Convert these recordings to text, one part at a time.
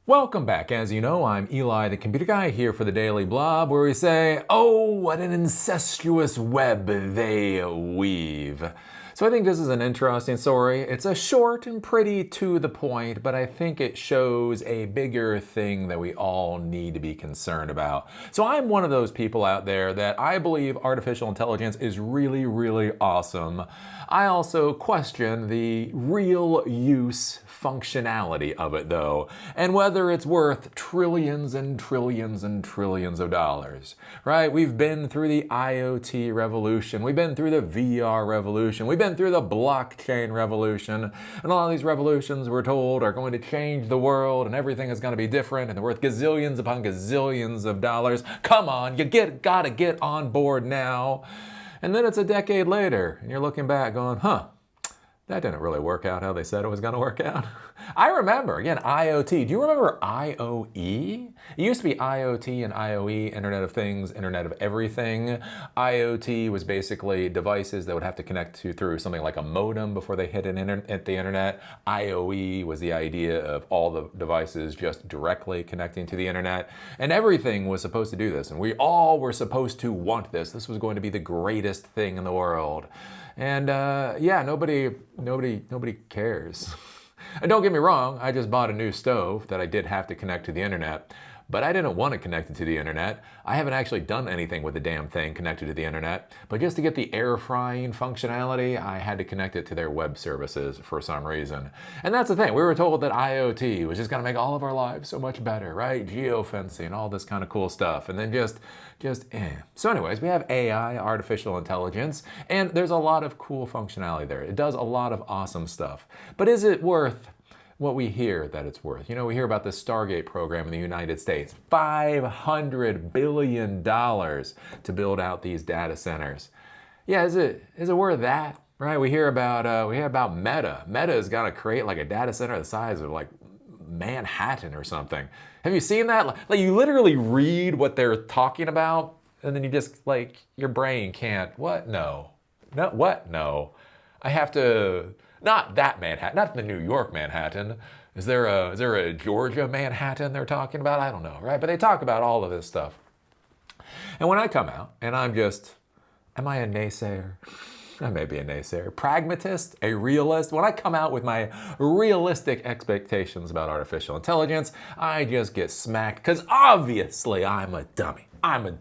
Welcome back. As you know, I'm Eli the Computer Guy here for the Daily Blob, where we say, oh, what an incestuous web they weave. So I think this is an interesting story. It's a short and pretty to the point, but I think it shows a bigger thing that we all need to be concerned about. So I'm one of those people out there that I believe artificial intelligence is really, really awesome. I also question the real use functionality of it though, and whether it's worth trillions and trillions and trillions of dollars, right? We've been through the IoT revolution, we've been through the VR revolution, we've been through the blockchain revolution, and all of these revolutions we're told are going to change the world and everything is going to be different and they're worth gazillions upon gazillions of dollars. Come on, gotta get on board now. And then it's a decade later and you're looking back going, that didn't really work out how they said it was going to work out. I remember, again, IoT. Do you remember IOE? It used to be IoT and IOE, Internet of Things, Internet of Everything. IoT was basically devices that would have to connect through something like a modem before they hit the internet. IOE was the idea of all the devices just directly connecting to the internet. And everything was supposed to do this. And we all were supposed to want this. This was going to be the greatest thing in the world. And yeah, nobody cares. And don't get me wrong, I just bought a new stove that I did have to connect to the internet, but I didn't want to connect it to the internet. I haven't actually done anything with the damn thing connected to the internet, but just to get the air frying functionality, I had to connect it to their web services for some reason. And that's the thing, we were told that IoT was just gonna make all of our lives so much better, right? Geofencing, all this kind of cool stuff, and then just. So anyways, we have AI, artificial intelligence, and there's a lot of cool functionality there. It does a lot of awesome stuff. But is it worth what we hear that it's worth? You know, we hear about the Stargate program in the United States, $500 billion to build out these data centers. Yeah, is it worth that? Right? We hear about Meta. Meta is gonna create like a data center the size of like Manhattan or something. Have you seen that? Like you literally read what they're talking about and then you just like, your brain can't, what? No. What? No. I have to, not that Manhattan, not the New York Manhattan. Is there a Georgia Manhattan they're talking about? I don't know, right? But they talk about all of this stuff. And when I come out and I'm just, am I a naysayer? I may be a naysayer. Pragmatist, a realist. When I come out with my realistic expectations about artificial intelligence, I just get smacked because obviously I'm a dummy. I'm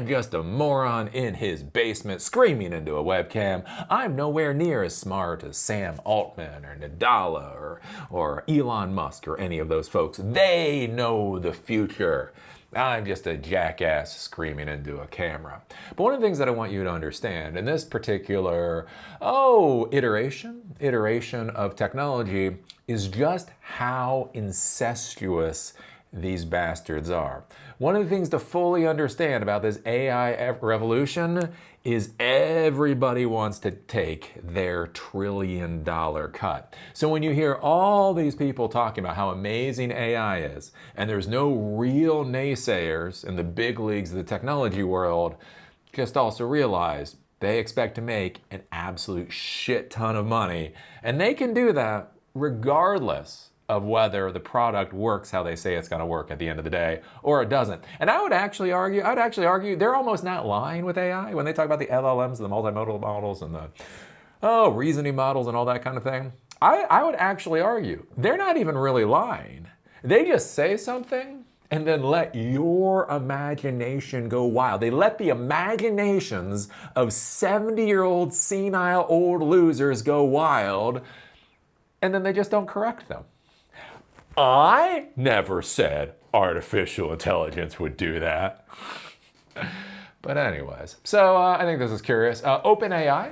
just a moron in his basement screaming into a webcam. I'm nowhere near as smart as Sam Altman or Nadella or Elon Musk or any of those folks. They know the future. I'm just a jackass screaming into a camera. But one of the things that I want you to understand in this particular, iteration of technology is just how incestuous these bastards are. One of the things to fully understand about this AI revolution is everybody wants to take their $1 trillion cut. So when you hear all these people talking about how amazing AI is, and there's no real naysayers in the big leagues of the technology world, just also realize they expect to make an absolute shit ton of money. And they can do that regardless of whether the product works how they say it's going to work at the end of the day, or it doesn't. And I would actually argue they're almost not lying with AI when they talk about the LLMs, the multimodal models, and the reasoning models and all that kind of thing. I would actually argue they're not even really lying. They just say something and then let your imagination go wild. They let the imaginations of 70-year-old senile old losers go wild, and then they just don't correct them. I never said artificial intelligence would do that. But anyways, so I think this is curious. OpenAI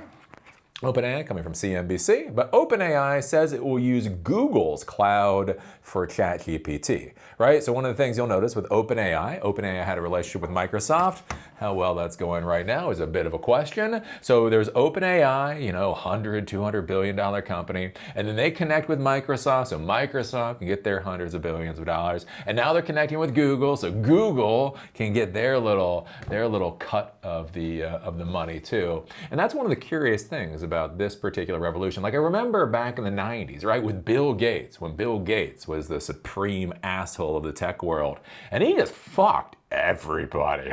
coming from CNBC, but OpenAI says it will use Google's cloud for ChatGPT, right? So one of the things you'll notice with OpenAI had a relationship with Microsoft. How well that's going right now is a bit of a question. So there's OpenAI, $100, $200 billion company, and then they connect with Microsoft, so Microsoft can get their hundreds of billions of dollars, and now they're connecting with Google, so Google can get their little cut of the money too. And that's one of the curious things about this particular revolution. Like I remember back in the 90s, right, with Bill Gates, when Bill Gates was the supreme asshole of the tech world, and he just fucked everybody.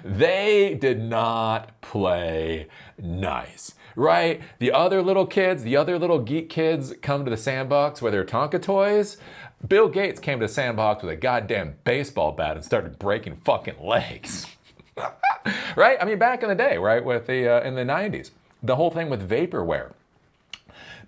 They did not play nice, right? The other little kids, the other little geek kids come to the sandbox with their Tonka toys. Bill Gates came to the sandbox with a goddamn baseball bat and started breaking fucking legs. Right? I mean, back in the day, right, with the in the 90s, the whole thing with vaporware.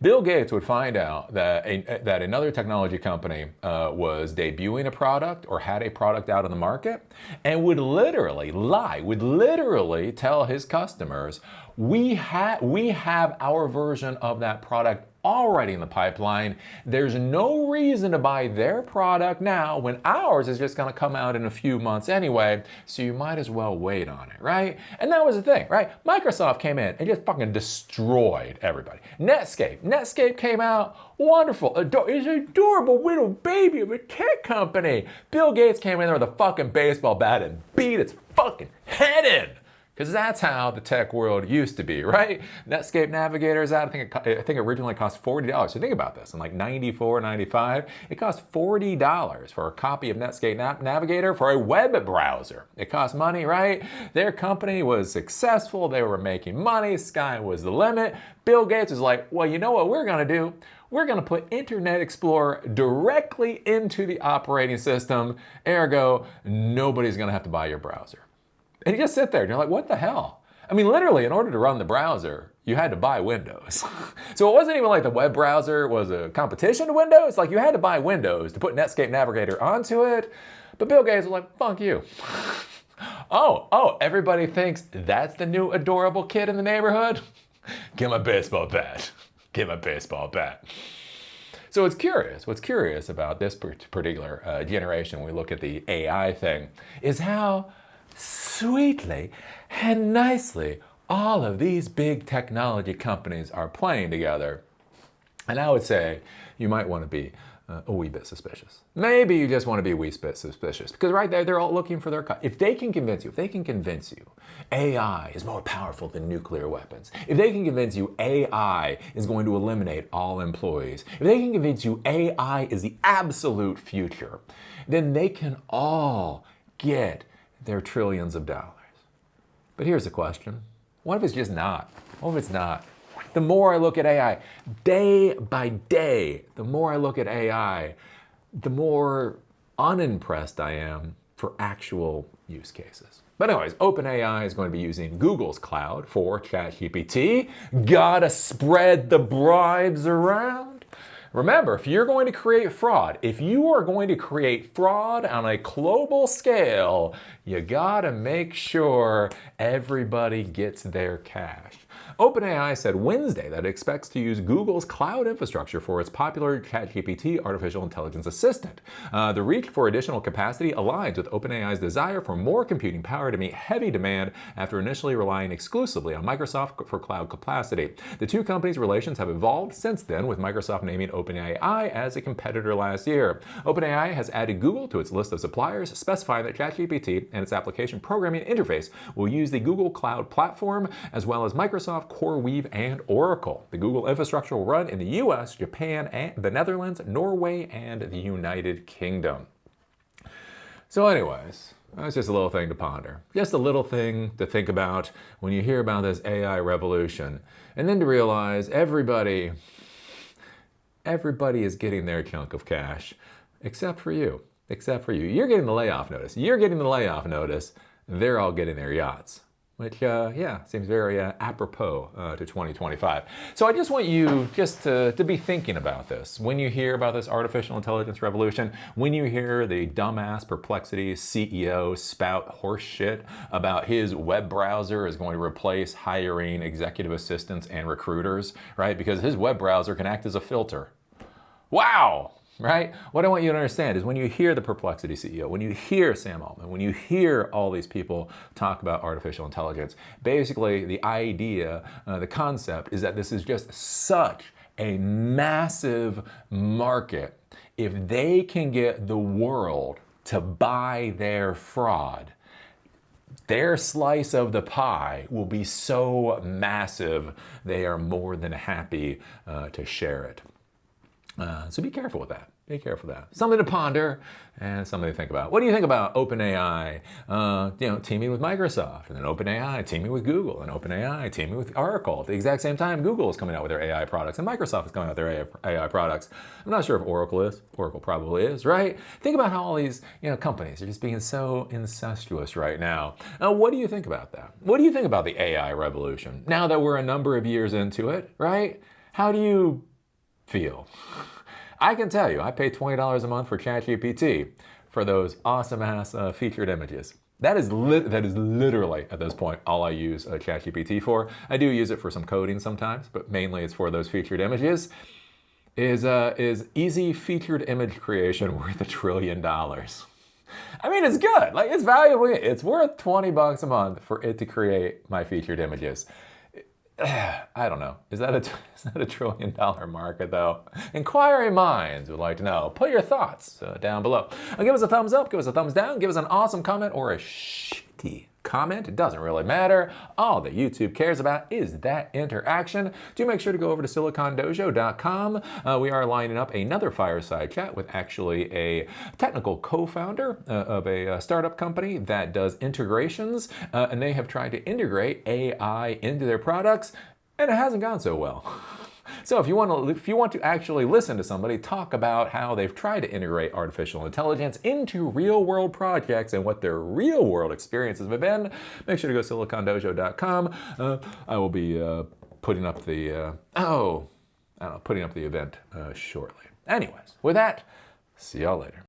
Bill Gates would find out that that another technology company was debuting a product or had a product out on the market and would literally lie, would literally tell his customers, we have our version of that product already in the pipeline. There's no reason to buy their product now when ours is just going to come out in a few months anyway, so you might as well wait on it, right? And that was the thing, right? Microsoft came in and just fucking destroyed everybody. Netscape came out, wonderful, it's an adorable little baby of a tech company. Bill Gates came in there with a fucking baseball bat and beat its fucking head in. Because that's how the tech world used to be, right? Netscape Navigator is out. I think it originally cost $40. So think about this. In like 94, 95, it cost $40 for a copy of Netscape Navigator for a web browser. It cost money, right? Their company was successful. They were making money. Sky was the limit. Bill Gates was like, well, you know what we're going to do? We're going to put Internet Explorer directly into the operating system. Ergo, nobody's going to have to buy your browser. And you just sit there and you're like, what the hell? I mean, literally, in order to run the browser, you had to buy Windows. So it wasn't even like the web browser was a competition to Windows. Like you had to buy Windows to put Netscape Navigator onto it. But Bill Gates was like, fuck you. Oh, everybody thinks that's the new adorable kid in the neighborhood? Get my baseball bat. Get my baseball bat. So what's curious about this particular generation, when we look at the AI thing, is how sweetly and nicely all of these big technology companies are playing together. And I would say you might want to be a wee bit suspicious. Maybe you just want to be a wee bit suspicious because right there, they're all looking for their cut. If they can convince you AI is more powerful than nuclear weapons, if they can convince you AI is going to eliminate all employees, if they can convince you AI is the absolute future, then they can all get their trillions of dollars. But here's the question. What if it's just not? What if it's not? The more I look at AI, day by day, the more I look at AI, the more unimpressed I am for actual use cases. But anyways, OpenAI is going to be using Google's cloud for ChatGPT. Gotta spread the bribes around. Remember, if you're going to create fraud, if you are going to create fraud on a global scale, you gotta make sure everybody gets their cash. OpenAI said Wednesday that it expects to use Google's cloud infrastructure for its popular ChatGPT artificial intelligence assistant. The reach for additional capacity aligns with OpenAI's desire for more computing power to meet heavy demand after initially relying exclusively on Microsoft for cloud capacity. The two companies' relations have evolved since then, with Microsoft naming OpenAI as a competitor last year. OpenAI has added Google to its list of suppliers, specifying that ChatGPT and its application programming interface will use the Google Cloud Platform, as well as Microsoft, CoreWeave, and Oracle. The Google infrastructure will run in the US, Japan, and the Netherlands, Norway, and the United Kingdom. So anyways, that's just a little thing to ponder. Just a little thing to think about when you hear about this AI revolution. And then to realize everybody is getting their chunk of cash, except for you. Except for you. You're getting the layoff notice. You're getting the layoff notice. They're all getting their yachts. Which, seems very apropos to 2025. So I just want you just to be thinking about this. When you hear about this artificial intelligence revolution, when you hear the dumbass Perplexity CEO spout horse shit about his web browser is going to replace hiring executive assistants and recruiters, right? Because his web browser can act as a filter. Wow! Right? What I want you to understand is when you hear the Perplexity CEO, when you hear Sam Altman, when you hear all these people talk about artificial intelligence, basically the idea, the concept is that this is just such a massive market. If they can get the world to buy their fraud, their slice of the pie will be so massive, they are more than happy to share it. So be careful with that. Be careful with that. Something to ponder and something to think about. What do you think about OpenAI, teaming with Microsoft, and then OpenAI teaming with Google, and OpenAI teaming with Oracle? At the exact same time, Google is coming out with their AI products, and Microsoft is coming out with their AI products. I'm not sure if Oracle is. Oracle probably is, right? Think about how all these companies are just being so incestuous right now. What do you think about that? What do you think about the AI revolution? Now that we're a number of years into it, right? How do you feel? I can tell you, I pay $20 a month for ChatGPT for those awesome-ass featured images. That is literally, at this point, all I use ChatGPT for. I do use it for some coding sometimes, but mainly it's for those featured images. Is easy featured image creation worth $1 trillion? I mean, it's good. Like, it's valuable. It's worth $20 a month for it to create my featured images. I don't know. Is that a $1 trillion market, though? Inquiring minds would like to know. Put your thoughts down below. Give us a thumbs up, give us a thumbs down, give us an awesome comment or a shitty comment. It doesn't really matter. All that YouTube cares about is that interaction. Do make sure to go over to silicondojo.com. We are lining up another fireside chat with actually a technical co-founder of a startup company that does integrations, and they have tried to integrate AI into their products, and it hasn't gone so well. So if you want to actually listen to somebody talk about how they've tried to integrate artificial intelligence into real-world projects and what their real-world experiences have been, make sure to go to silicondojo.com. I will be putting up the event shortly. Anyways, with that, see y'all later.